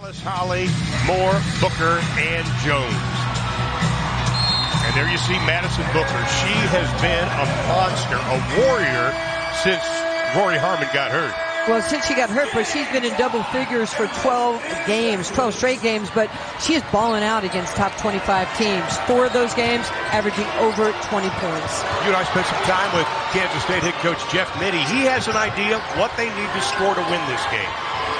Gonzalez, Holly, Moore, Booker, and Jones. And there you see Madison Booker. She has been a monster, a warrior, since Rory Harmon got hurt. Well, since she got hurt, but she's been in double figures for 12 straight games, but she is balling out against top 25 teams. 4 of those games averaging over 20 points. You and I spent some time with Kansas State head coach Jeff Mittie. He has an idea of what they need to score to win this game.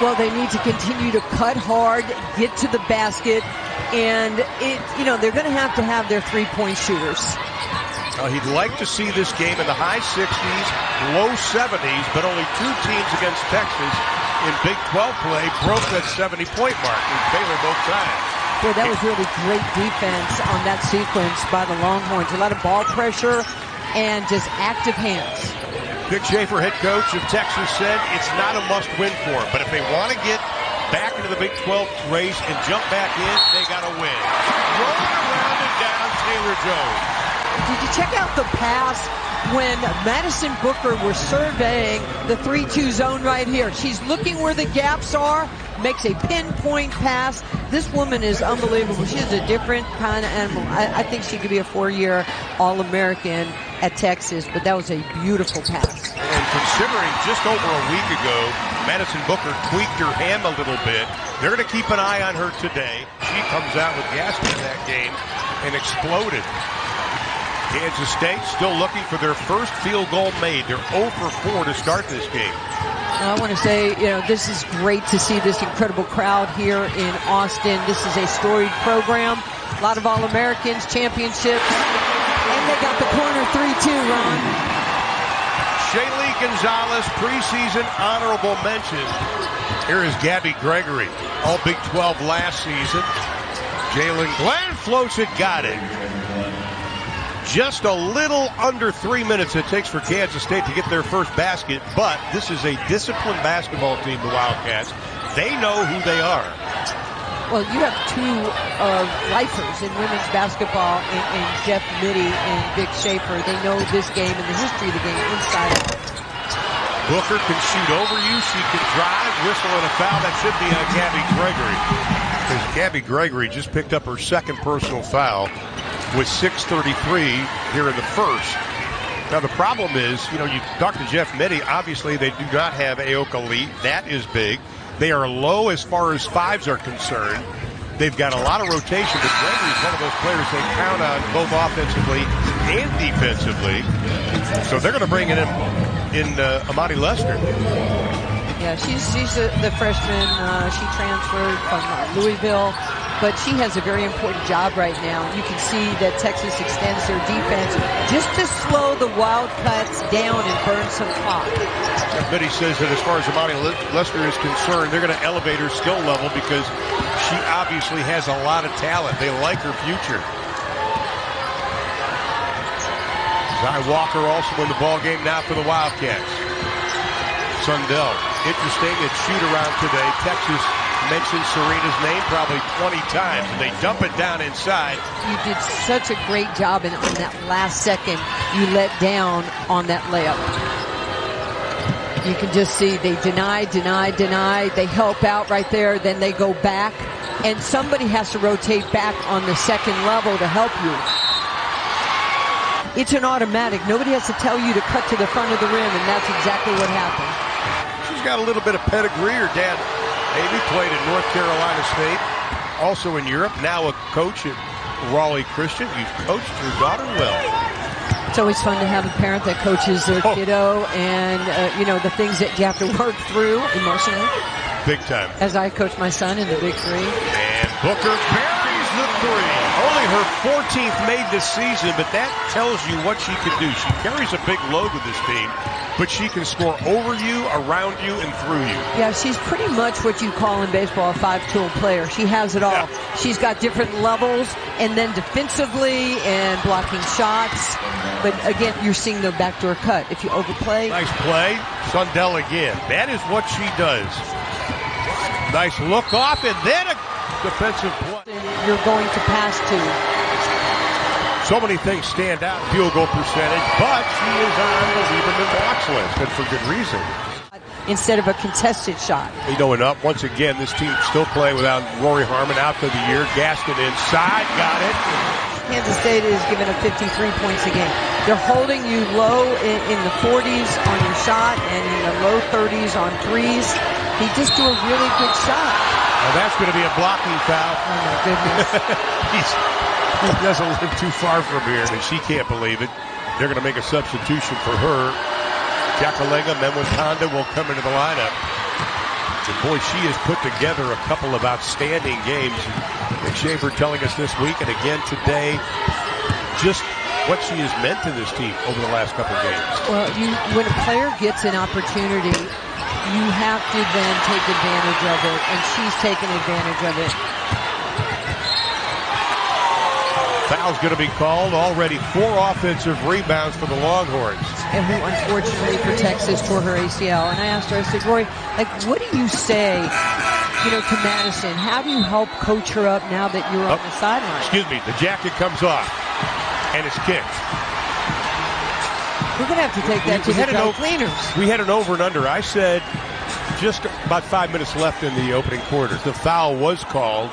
Well, they need to continue to cut hard, get to the basket, and they're going to have their three-point shooters. He'd like to see this game in the high 60s, low 70s, but only 2 teams against Texas in Big 12 play broke that 70-point mark. We favor both sides. Boy, that was really great defense on that sequence by the Longhorns. A lot of ball pressure and just active hands. Dick Schaefer, head coach of Texas, said it's not a must-win for them, but if they want to get back into the Big 12 race and jump back in, they got to win. Rolling around and down, Taylor Jones. Did you check out the pass when Madison Booker was surveying the 3-2 zone right here? She's looking where the gaps are, makes a pinpoint pass. This woman is unbelievable. She's a different kind of animal. I think she could be a 4-year All-American at Texas, but that was a beautiful pass. And considering just over a week ago, Madison Booker tweaked her hand a little bit, they're going to keep an eye on her today. She comes out with Gaston in that game and exploded. Kansas State still looking for their first field goal made. They're 0 for 4 to start this game. I want to say, this is great to see this incredible crowd here in Austin. This is a storied program. A lot of All-Americans, championships. And they got the corner 3-2, Ron. Shaylee Gonzalez, preseason honorable mention. Here is Gabby Gregory, all Big 12 last season. Jalen Glenn floats it, got it. Just a little under 3 minutes it takes for Kansas State to get their first basket, but this is a disciplined basketball team, the Wildcats. They know who they are. Well, you have 2 lifers in women's basketball in Jeff Mittie and Dick Schaefer. They know this game and the history of the game inside out. Booker can shoot over you. She can drive, whistle, and a foul. That should be on Gabby Gregory. Because Gabby Gregory just picked up her second personal foul with 6:33 here in the first. Now, the problem is, you talk to Jeff Mittie, obviously they do not have Aoka Lee. That is big. They are low as far as 5s are concerned. They've got a lot of rotation, but Gregory's one of those players they count on both offensively and defensively. So they're going to bring in Amani Lester. Yeah, she's the freshman. She transferred from Louisville, but she has a very important job right now. You can see that Texas extends their defense just to slow the Wildcats down and burn some clock. Mittie says that as far as Amani Lester is concerned, they're going to elevate her skill level because she obviously has a lot of talent. They like her future. Zai Walker also in the ball game now for the Wildcats. Sundell, interesting at shoot-around today. Texas mentioned Serena's name probably 20 times, and they dump it down inside. You did such a great job on that last second. You let down on that layup. You can just see they deny. They help out right there, then they go back, and somebody has to rotate back on the second level to help you. It's an automatic. Nobody has to tell you to cut to the front of the rim, and that's exactly what happened. She's got a little bit of pedigree. Her dad, Amy, played at North Carolina State, also in Europe, now a coach at Raleigh Christian. You've coached your daughter well. It's always fun to have a parent that coaches their kiddo and, the things that you have to work through emotionally. Big time. As I coach my son in the Big 3. And Booker buries the 3. Only her 14th made this season, but that tells you what she can do. She carries a big load with this team, but she can score over you, around you, and through you. Yeah, she's pretty much what you call in baseball a 5-tool player. She has it all. Yeah. She's got different levels, and then defensively and blocking shots. But again, you're seeing the backdoor cut. If you overplay. Nice play. Sundell again. That is what she does. Nice look off, and then a defensive play. You're going to pass to. So many things stand out, field goal percentage, but she is on the Lieberman box list, and for good reason. instead of a contested shot. You know, and up once again, this team still playing without Rory Harmon out for the year. Gaston inside, got it. Kansas State is giving up 53 points a game. They're holding you low in the 40s on your shot and in the low 30s on threes. He just threw a really good shot. Now that's going to be a blocking foul. Oh my goodness. He doesn't live too far from here, and she can't believe it. They're going to make a substitution for her. Ndjakalenga Mwenentanda will come into the lineup. And boy, she has put together a couple of outstanding games. Nick Schaefer telling us this week and again today just what she has meant to this team over the last couple of games. Well, when a player gets an opportunity, you have to then take advantage of it, and she's taken advantage of it. Foul's going to be called. Already 4 offensive rebounds for the Longhorns. And who unfortunately for Texas tore her ACL. And I asked her, I said, Rory, like, what do you say, to Madison? How do you help coach her up now that you're on the sideline? Excuse me, the jacket comes off, and it's kicked. We're going to have to take that to the dry cleaners. We had an over and under. I said just about 5 minutes left in the opening quarter. The foul was called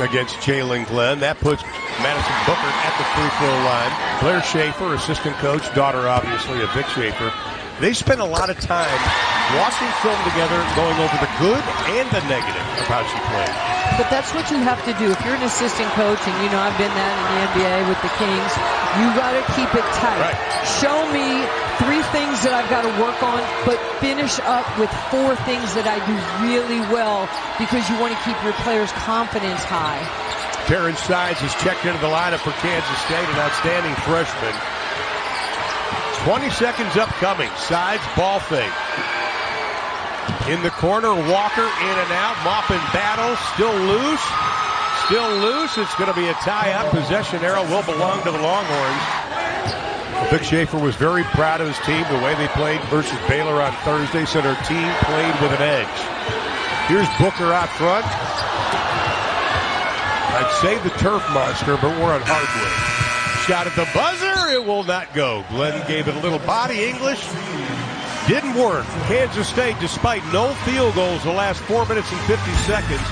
against Jalen Glenn. That puts Madison Booker at the free throw line. Blair Schaefer, assistant coach, daughter obviously of Vic Schaefer. They spent a lot of time watching film together, going over the good and the negative of how she played. But that's what you have to do. If you're an assistant coach, and I've been that in the NBA with the Kings, you got to keep it tight. Right. Show me 3 things that I've got to work on, but finish up with 4 things that I do really well, because you want to keep your players' confidence high. Terrence Sides is checked into the lineup for Kansas State, an outstanding freshman. 20 seconds upcoming. Sides ball fake. In the corner, Walker in and out. Maupin battle, still loose. Still loose. It's going to be a tie-up. Possession arrow will belong to the Longhorns. Vic Schaefer was very proud of his team, the way they played versus Baylor on Thursday. Said her team played with an edge. Here's Booker out front. I'd say the turf monster, but we're on hardwood. Shot at the buzzer. It will not go. Glenn gave it a little body English. Didn't work. Kansas State, despite no field goals the last 4 minutes and 50 seconds,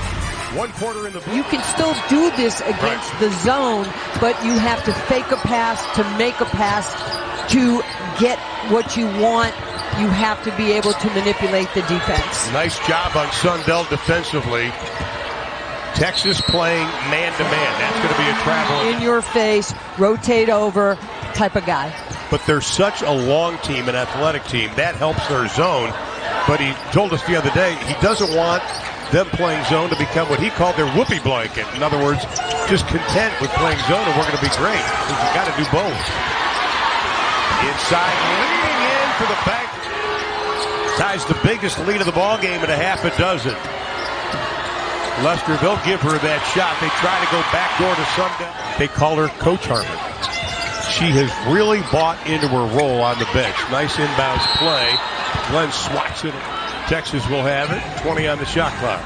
1 quarter in the book. You can still do this against the zone, but you have to fake a pass to make a pass to get what you want. You have to be able to manipulate the defense. Nice job on Sundell defensively. Texas playing man-to-man. That's going to be a travel. In your face, rotate over type of guy. But they're such a long team, an athletic team. That helps their zone. But he told us the other day he doesn't want them playing zone to become what he called their whoopee blanket. In other words, just content with playing zone and we're going to be great. You've got to do both. Inside, leading in for the bank. Ties the biggest lead of the ball game at a half a dozen. Lester, they'll give her that shot. They try to go backdoor to Sundell. They call her Coach Harmon. She has really bought into her role on the bench. Nice inbounds play. Glenn swats it. Texas will have it. 20 on the shot clock.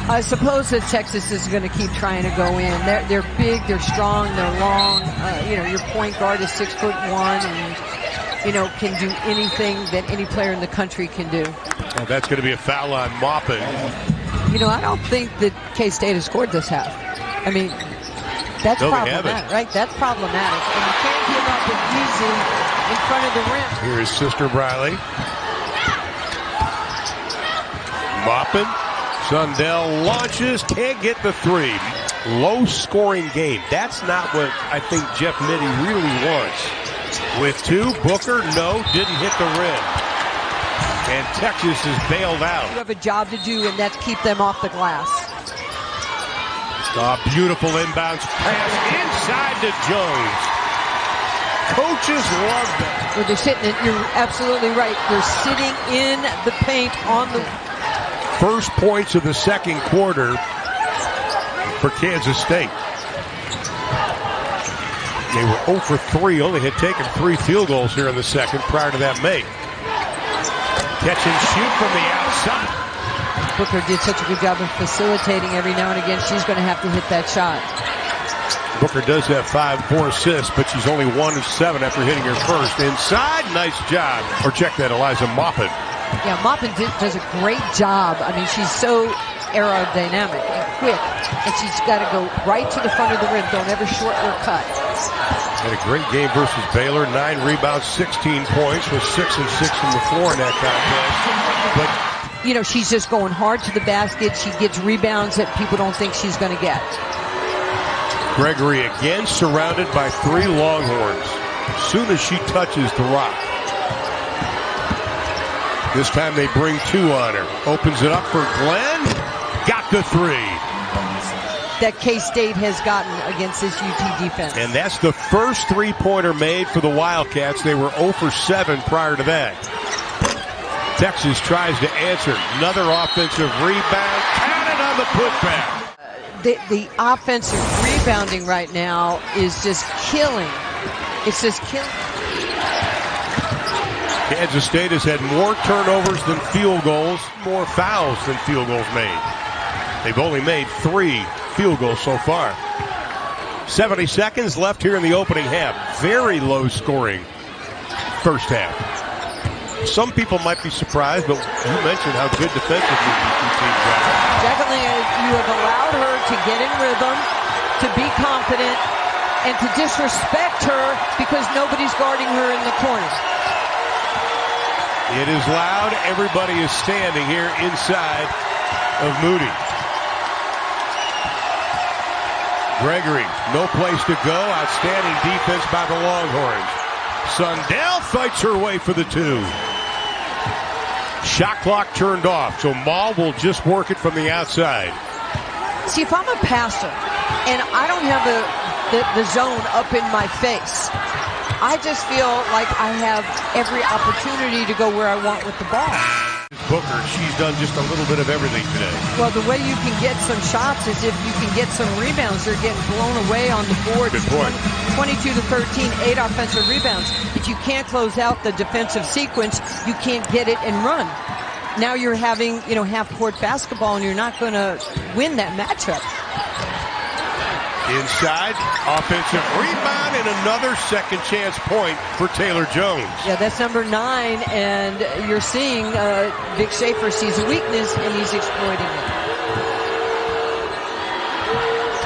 I suppose that Texas is going to keep trying to go in. They're big, they're strong, they're long. Your point guard is 6'1" and can do anything that any player in the country can do. Well, that's going to be a foul on Maupin. I don't think that K-State has scored this half. I mean, that's problematic, right? That's problematic. And you can't give up it easy in front of the rim. Here is Sister Briley. Maupin. Sundell launches, can't get the 3. Low-scoring game. That's not what I think Jeff Mitty really wants. With 2, Booker, no, didn't hit the rim. And Texas is bailed out. You have a job to do, and that's keep them off the glass. A beautiful inbounds pass inside to Jones. Coaches love that. Well, they're sitting in, you're absolutely right. They're sitting in the paint on the... First points of the second quarter for Kansas State. They were 0 for 3, only had taken 3 field goals here in the second prior to that make. Catch and shoot from the outside. Booker did such a good job of facilitating every now and again. She's going to have to hit that shot. Booker does have 4 assists, but she's only 1 of 7 after hitting her first. Inside, nice job. Or check that, Elijah Maupin. Yeah, Maupin does a great job. I mean, she's so aerodynamic and quick, and she's got to go right to the front of the rim. Don't ever short or cut. Had a great game versus Baylor. 9 rebounds, 16 points, with 6 and 6 from the floor in that contest. But you know, she's just going hard to the basket. She gets rebounds that people don't think she's going to get. Gregory again surrounded by 3 Longhorns. As soon as she touches the rock. This time they bring 2 on her. Opens it up for Glenn. Got the 3. That K-State has gotten against this UT defense. And that's the first 3-pointer made for the Wildcats. They were 0 for 7 prior to that. Texas tries to answer. Another offensive rebound. Counted on the putback. The offensive rebounding right now is just killing. It's just killing. Kansas State has had more turnovers than field goals, more fouls than field goals made. They've only made 3 field goals so far. 70 seconds left here in the opening half. Very low scoring first half. Some people might be surprised, but you mentioned how good defensively these 2 teams are. Ndjakalenga, you have allowed her to get in rhythm, to be confident, and to disrespect her because nobody's guarding her in the corner. It is loud. Everybody is standing here inside of Moody. Gregory, no place to go. Outstanding defense by the Longhorns. Sundell fights her way for the 2. Shot clock turned off, so Maul will just work it from the outside. See, if I'm a passer and I don't have the zone up in my face, I just feel like I have every opportunity to go where I want with the ball. Booker, she's done just a little bit of everything today. Well, the way you can get some shots is if you can get some rebounds. They're getting blown away on the board. Good point. 22 to 13, 8 offensive rebounds. If you can't close out the defensive sequence, you can't get it and run. Now you're having, half-court basketball, and you're not going to win that matchup. Inside, offensive rebound, and another second chance point for Taylor Jones. Yeah, that's number 9, and you're seeing Vic Schaefer sees a weakness, and he's exploiting it.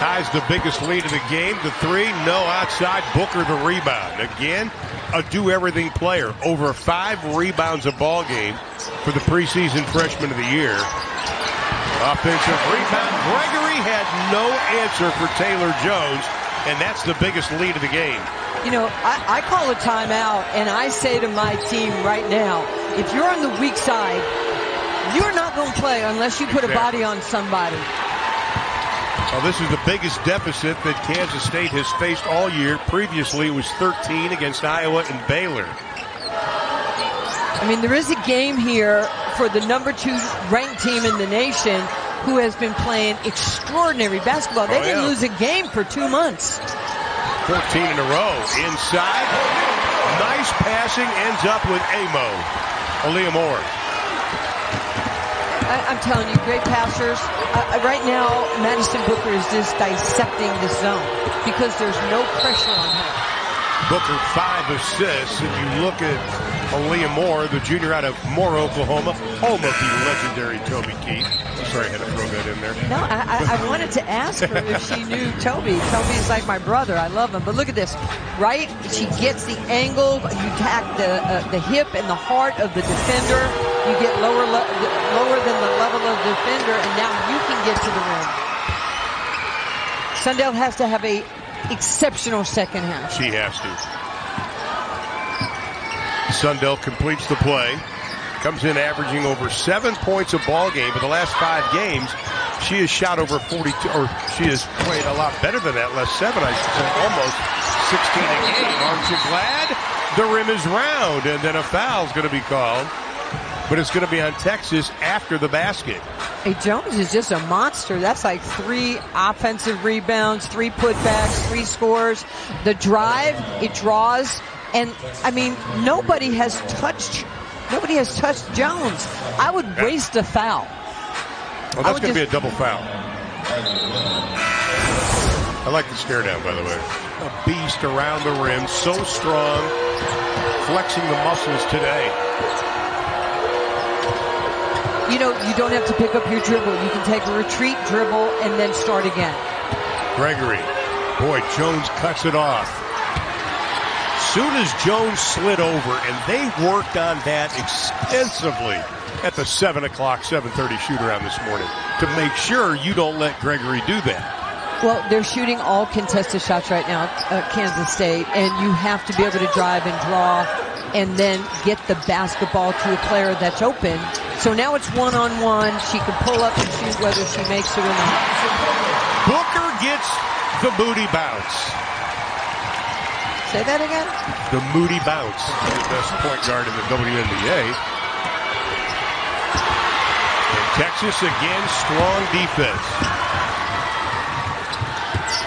Ties the biggest lead of the game. The 3, no outside. Booker the rebound. Again, a do-everything player. Over 5 rebounds a ball game for the preseason freshman of the year. Offensive rebound. Gregory had no answer for Taylor Jones, and that's the biggest lead of the game. I call a timeout, and I say to my team right now, if you're on the weak side, you're not going to play unless you put a body on somebody. Well, this is the biggest deficit that Kansas State has faced all year. Previously, it was 13 against Iowa and Baylor. I mean, there is a game here for the number 2 ranked team in the nation who has been playing extraordinary basketball. They didn't lose a game for 2 months. 14 in a row. Inside. Nice passing. Ends up with Aaliyah Moore. I'm telling you, great passers. Right now, Madison Booker is just dissecting the zone because there's no pressure on her. Booker 5 assists. If you look at Aaliyah Moore, the junior out of Moore, Oklahoma, home of the legendary Toby Keith. Sorry, I had to throw that in there. No, I wanted to ask her if she knew Toby. Toby's like my brother. I love him. But look at this. Right? She gets the angle. You tack the hip and the heart of the defender. You get lower than the level of the defender, and now you can get to the rim. Sundell has to have a exceptional second half. She has to. Sundell completes the play. Comes in averaging over 7 points a ball game. For the last 5 games, she has shot over 42, or she has played a lot better than that. Last 7, I should say, almost 16 a game. Aren't you glad? The rim is round, and then a foul is going to be called. But it's going to be on Texas after the basket. Hey, Jones is just a monster. That's like 3 offensive rebounds, 3 putbacks, 3 scores. The drive, it draws. And, I mean, nobody has touched Jones. I would waste a foul. Well, that's going to be a double foul. I like the stare down, by the way. A beast around the rim, so strong, flexing the muscles today. you don't have to pick up your dribble. You can take a retreat dribble and then start again. Gregory. Boy, Jones cuts it off. Soon as Jones slid over, and they worked on that extensively at the 7 o'clock, 7:30 shoot-around this morning to make sure you don't let Gregory do that. Well, they're shooting all contested shots right now, Kansas State, and you have to be able to drive and draw and then get the basketball to a player that's open. So now it's one-on-one. She can pull up and shoot whether she makes it or not. Booker gets the Moody bounce. Say that again? The Moody bounce. The best point guard in the WNBA. And Texas again, strong defense.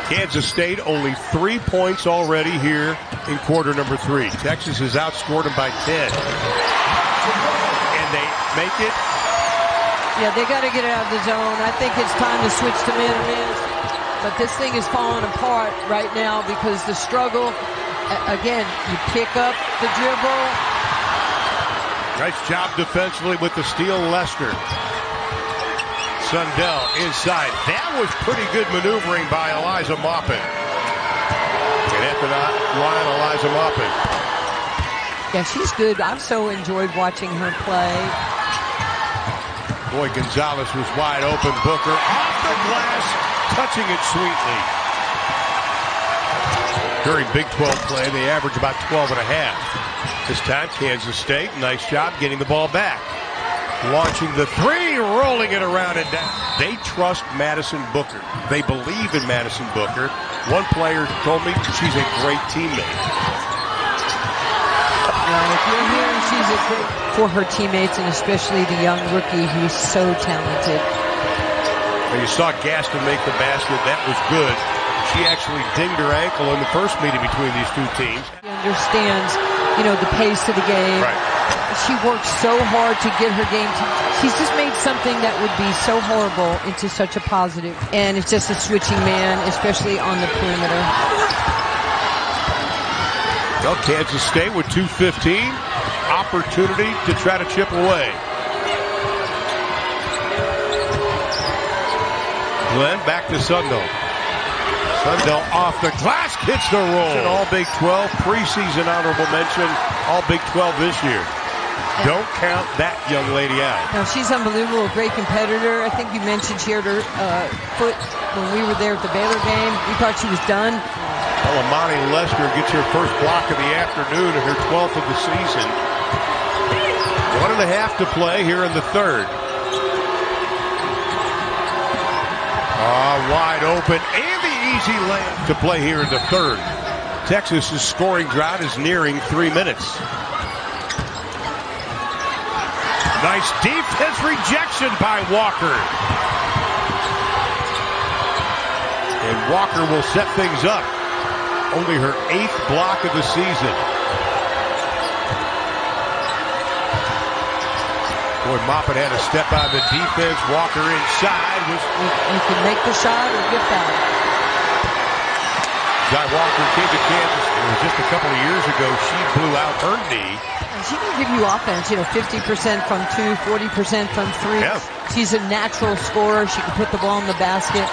Kansas State only 3 points already here in quarter number 3. Texas has outscored them by 10. And they make it. Yeah, they got to get it out of the zone. I think it's time to switch to man-to-man. But this thing is falling apart right now because the struggle, again, you pick up the dribble. Nice job defensively with the steal, Lester. Sundell inside. That was pretty good maneuvering by Eliza Maupin. And at the line, Eliza Maupin. Yeah, she's good. I've so enjoyed watching her play. Boy, Gonzalez was wide open. Booker off the glass, touching it sweetly. During Big 12 play, they average about 12 and a half. This time, Kansas State, nice job getting the ball back. Launching the three, rolling it around and down. They trust Madison Booker. They believe in Madison Booker. One player told me she's a great teammate. Well, if you're hearing she's a great for her teammates and especially the young rookie who's so talented. And you saw Gaston make the basket. That was good. She actually dinged her ankle in the first meeting between these two teams. She understands, the pace of the game. Right. She works so hard to get her game. She's just made something that would be so horrible into such a positive. And it's just a switching man, especially on the perimeter. Well, Kansas State with 2:15. Opportunity to try to chip away. Glenn back to Sundell. Sundell off the glass, gets the roll. All Big 12, preseason honorable mention, all Big 12 this year. Don't count that young lady out. No, she's unbelievable, a great competitor. I think you mentioned she hurt her foot when we were there at the Baylor game. We thought she was done. Well, Amani Lester gets her first block of the afternoon and her 12th of the season. 1.5 to play here in the third. Wide open and the easy layup to play here in the third. Texas's scoring drought is nearing 3 minutes. Nice defense rejection by Walker. And Walker will set things up. Only her 8th block of the season. Boy, Maupin had a step out of the defense. Walker inside. You can make the shot or get fouled. Jai Walker came to Kansas. It was just a couple of years ago. She blew out her knee. And she can give you offense, 50% from 2, 40% from 3. Yeah. She's a natural scorer. She can put the ball in the basket.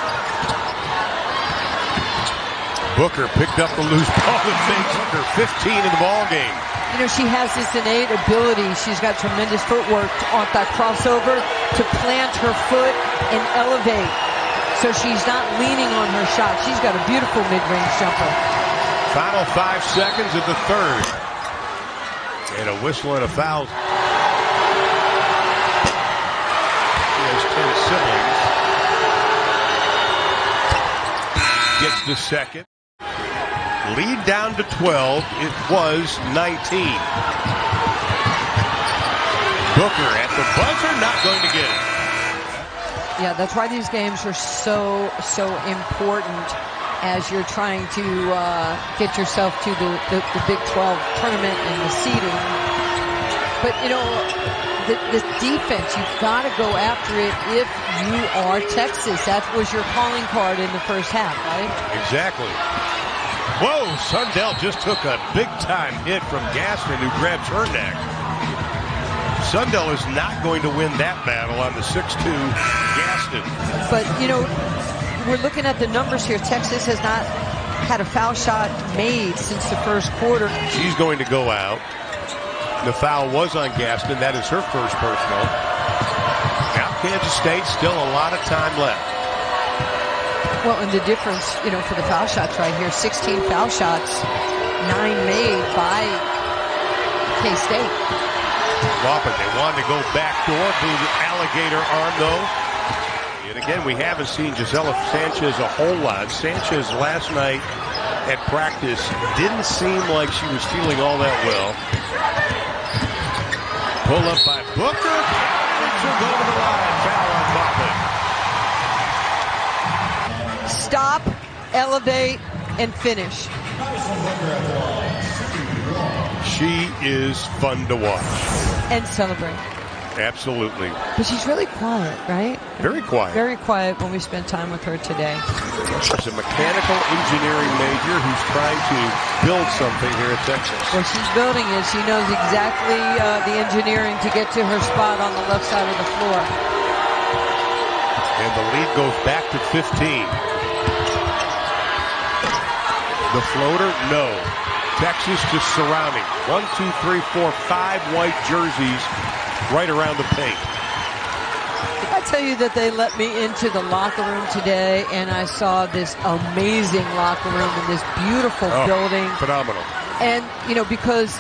Booker picked up the loose ball and makes her 15 in the ball game. She has this innate ability. She's got tremendous footwork off that crossover to plant her foot and elevate. So she's not leaning on her shot. She's got a beautiful mid-range jumper. Final 5 seconds of the third. And a whistle and a foul. She has 10 siblings. Gets the second. Lead down to 12. It was 19. Booker at the buzzer, not going to get it. Yeah, that's why these games are so important as you're trying to get yourself to the Big 12 tournament and the seeding. But, the defense, you've got to go after it if you are Texas. That was your calling card in the first half, right? Exactly. Whoa, Sundell just took a big-time hit from Gaston, who grabbed her neck. Sundell is not going to win that battle on the 6'2 Gaston. But, you know, we're looking at the numbers here. Texas has not had a foul shot made since the first quarter. She's going to go out. The foul was on Gaston. That is her first personal. Now Kansas State, still a lot of time left. Well, and the difference, you know, for the foul shots right here, 16 foul shots, 9 made by K-State. Maupin, they wanted to go backdoor, blew the alligator arm though. And again, we haven't seen Gisela Sanchez a whole lot. Sanchez last night at practice didn't seem like she was feeling all that well. Pull up by Booker. She'll go to the line. Foul on Maupin. Stop, elevate, and finish. She is fun to watch. And celebrate. Absolutely. But she's really quiet, right? Very quiet. Very quiet when we spend time with her today. She's a mechanical engineering major who's trying to build something here at Texas. What she's building is she knows exactly the engineering to get to her spot on the left side of the floor. And the lead goes back to 15. The floater, no. Texas just surrounding. 1, 2, 3, 4, 5 white jerseys right around the paint. I tell you that they let me into the locker room today, and I saw this amazing locker room in this beautiful building. Phenomenal. And, you know, because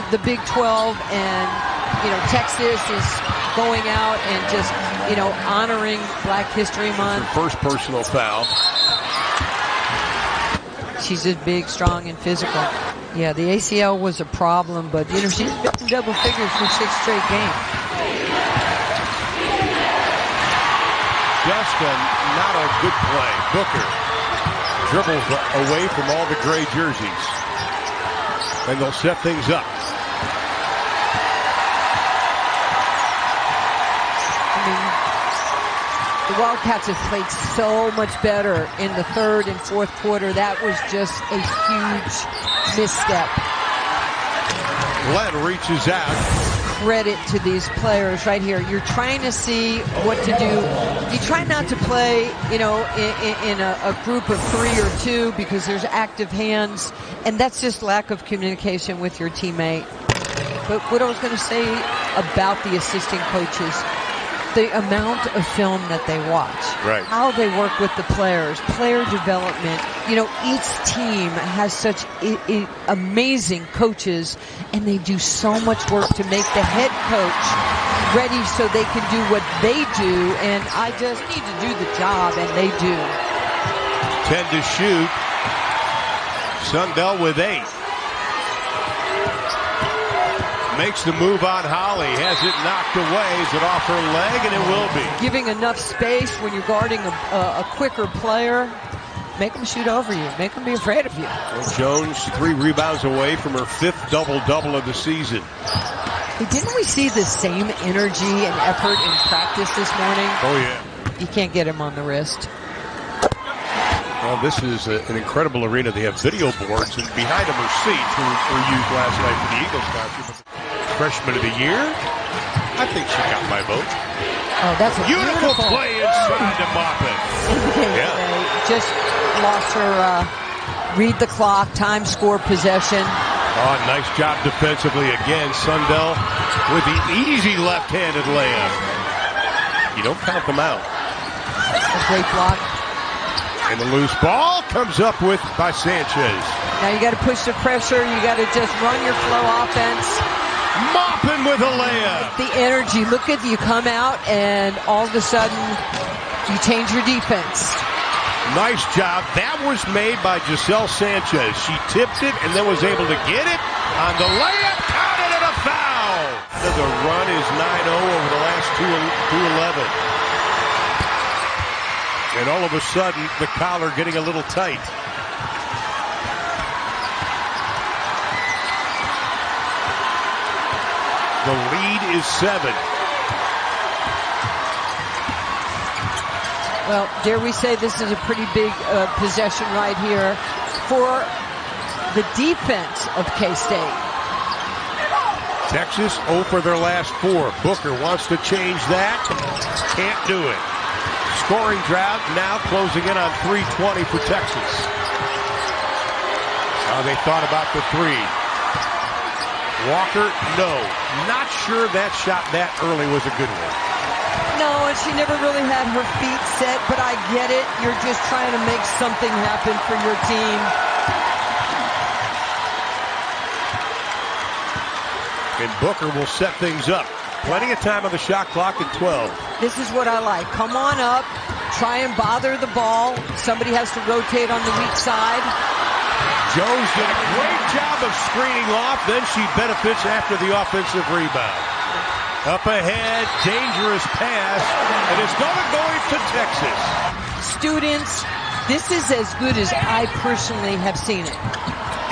the Big 12 and, you know, Texas is going out and just, you know, honoring Black History Month. Her first personal foul. She's just big, strong, and physical. Yeah, the ACL was a problem, but, you know, she's been in double figures for 6 straight games. Just not a good play. Booker dribbles away from all the gray jerseys. And they'll set things up. The Wildcats have played so much better in the third and fourth quarter. That was just a huge misstep. Glenn reaches out. Credit to these players right here. You're trying to see what to do. You try not to play, you know, in a group of 3 or 2 because there's active hands, and that's just lack of communication with your teammate. But what I was going to say about the assistant coaches, the amount of film that they watch, right, how they work with the players, player development. You know, each team has such amazing coaches, and they do so much work to make the head coach ready so they can do what they do, and I just need to do the job, and they do. 10 to shoot. Sundell with 8. Makes the move on Holly. Has it knocked away. Is it off her leg? And it will be. Giving enough space when you're guarding a quicker player. Make them shoot over you. Make them be afraid of you. Well, Jones 3 rebounds away from her 5th double-double of the season. Hey, didn't we see the same energy and effort in practice this morning? Oh, yeah. You can't get him on the wrist. Well, this is an incredible arena. They have video boards, and behind them are seats were used last night for the Eagles concert. Freshman of the year. I think she got my vote. Oh, that's a beautiful play inside to Maupin. Yeah. Just lost her read the clock, time, score, possession. Oh, nice job defensively again. Sundell with the easy left-handed layup. You don't count them out. A great block. And the loose ball comes up with by Sanchez. Now you got to push the pressure. You got to just run your flow offense. Maupin with a layup. The energy. Look at you come out and all of a sudden you change your defense. Nice job. That was made by Giselle Sanchez. She tipped it and then was able to get it on the layup. Counted and a foul. The run is 9-0 over the last 2-11. And all of a sudden, the collar getting a little tight. The lead is 7. Well, dare we say this is a pretty big possession right here for the defense of K-State. Texas 0 for their last 4. Booker wants to change that. Can't do it. Scoring drought now closing in on 320 for Texas. They thought about the 3. Walker, no. Not sure that shot that early was a good one. No, and she never really had her feet set, but I get it. You're just trying to make something happen for your team. And Booker will set things up. Plenty of time on the shot clock at 12. This is what I like. Come on up. Try and bother the ball. Somebody has to rotate on the weak side. Jones did a great job of screening off. Then she benefits after the offensive rebound. Up ahead, dangerous pass, and it's going to go into Texas. Students, this is as good as I personally have seen it.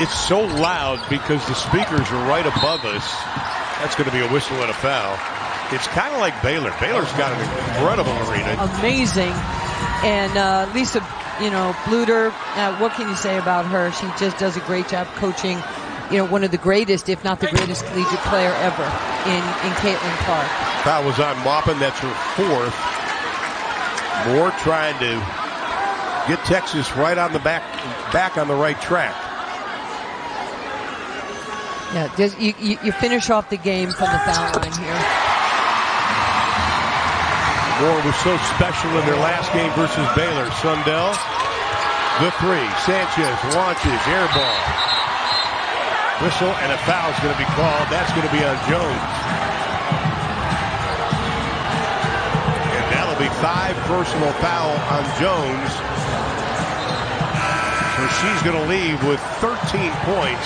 It's so loud because the speakers are right above us. That's going to be a whistle and a foul. It's kind of like Baylor. Baylor's got an incredible arena. Amazing. And Lisa, Bluter, what can you say about her? She just does a great job coaching, one of the greatest, if not the greatest collegiate player ever in Caitlin Clark. Foul was on Maupin. That's her 4th. Moore trying to get Texas right on the back on the right track. Yeah, you finish off the game from the foul line here. Moore was so special in their last game versus Baylor. Sundell, the 3. Sanchez launches, air ball. Whistle and a foul is going to be called. That's going to be on Jones. And that'll be 5 personal foul on Jones. So she's going to leave with 13 points,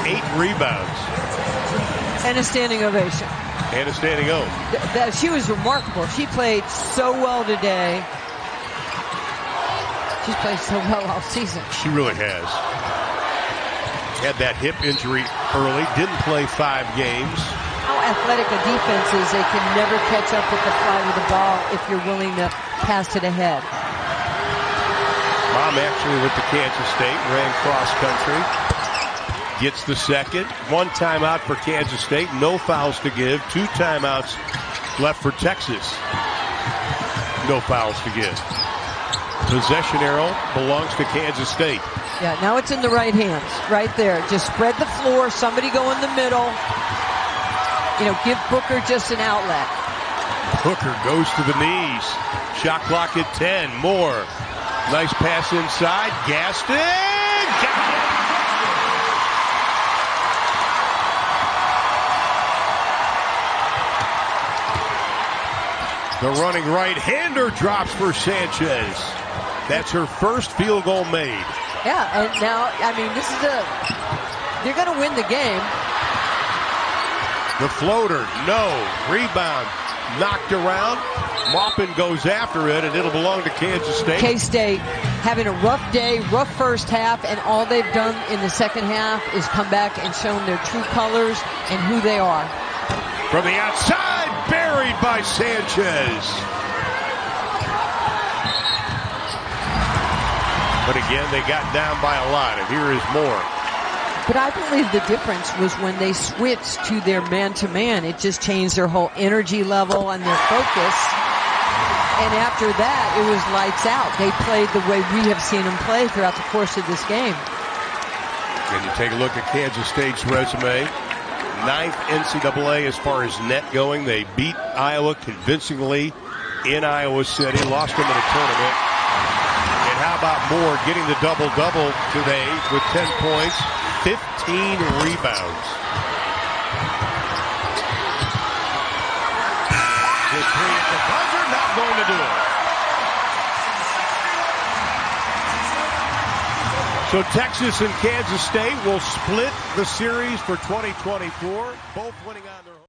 8 rebounds. And a standing ovation. And a standing O. She was remarkable. She played so well today. She's played so well all season. She really has. Had that hip injury early. Didn't play 5 games. How athletic a defense is. They can never catch up with the fly of the ball if you're willing to pass it ahead. Mom actually went to Kansas State, ran cross country. Gets the second. 1 timeout for Kansas State. No fouls to give. 2 timeouts left for Texas. No fouls to give. Possession arrow belongs to Kansas State. Yeah, now it's in the right hands. Right there. Just spread the floor. Somebody go in the middle. Give Booker just an outlet. Booker goes to the knees. Shot clock at 10. Moore. Nice pass inside. Gaston. Got it. The running right-hander drops for Sanchez. That's her first field goal made. Yeah, and now, this is they're going to win the game. The floater, no. Rebound, knocked around. Maupin goes after it, and it'll belong to Kansas State. K-State having a rough day, rough first half, and all they've done in the second half is come back and shown their true colors and who they are. From the outside, buried by Sanchez. But again, they got down by a lot, and here is Moore. But I believe the difference was when they switched to their man-to-man. It just changed their whole energy level and their focus. And after that, it was lights out. They played the way we have seen them play throughout the course of this game. And you take a look at Kansas State's resume. 9th NCAA as far as net going. They beat Iowa convincingly in Iowa City. Lost them in a tournament. And how about Moore getting the double-double today with 10 points, 15 rebounds. The 3 at the buzzer, not going to do it. So Texas and Kansas State will split the series for 2024, both winning on their